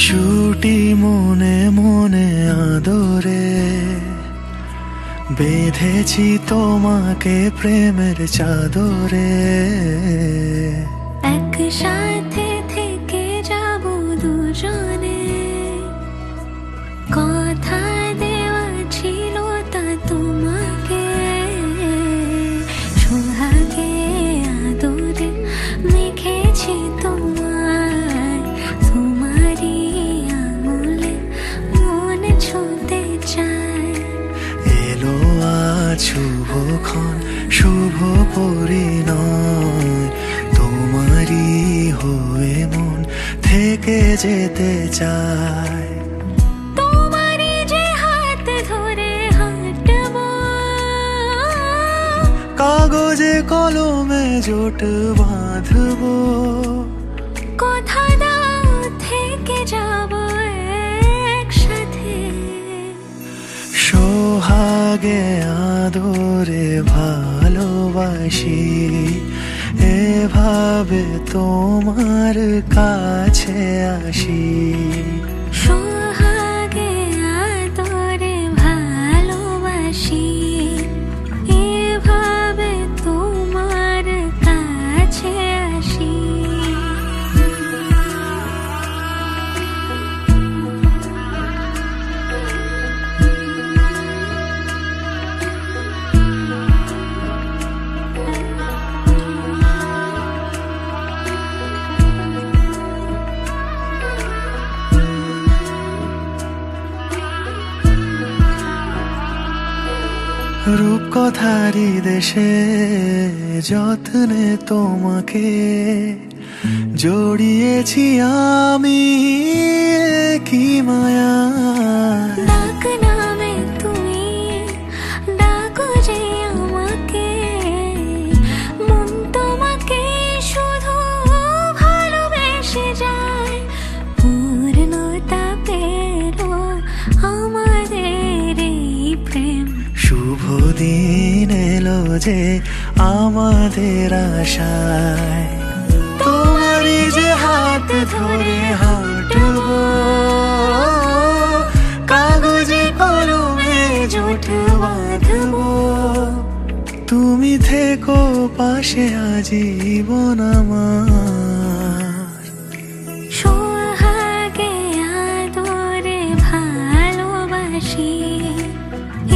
ছুটি মনে মনে আদরে বেঁধেছি তোমাকে প্রেমের চাদরে। একসাথে থেকে যাব দুজনে, কথা দেওয়া ছিল তা তোমাকে। সোহাগে আদরে মেখেছি তোমায়, তোমারই আঙুলে মন ছুঁতে চাই। এলো আজ শুভক্ষণ, শুভ পরিণয়, তোমারই হয়ে মন থেকে যেতে চায়। তোমারই যে হাত ধরে হাঁটবো, কাগজে কলমে জোট বাঁধবো, কথা দাও থেকে যাব একসাথে। সোহাগে আদরে ভালোবাসি, এভাবে তোমার কাছে আসি। সোহাগে আদরে ভালোবাসি, এভাবে তোমার কাছে আসি। রূপকথারি দেশে যত্নে তোমাকে জড়িয়েছি আমি, কি মায়া। ডাক নামে তুমি ডাকো যে আমাকে, মন তোমাকে শুধু ভালোবেসে যায়। পূর্ণতা পেলো আমাদের এই প্রেম, শুভ দিন এলো যে আমাদের আশায়। তোমারই যে হাত ধরে হাঁটবো, কাগজে কলমে জোট বাঁধবো, তুমি থেকো পাশে আজীবন আমার। সোহাগে আদরে ভালোবাসি,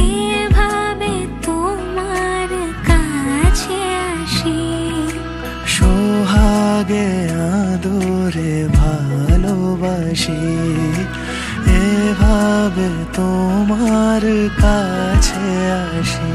এভাবে তোমার কাছে আসি। সোহাগে আদরে ভালোবাসি, এভাবে তোমার কাছে আসি।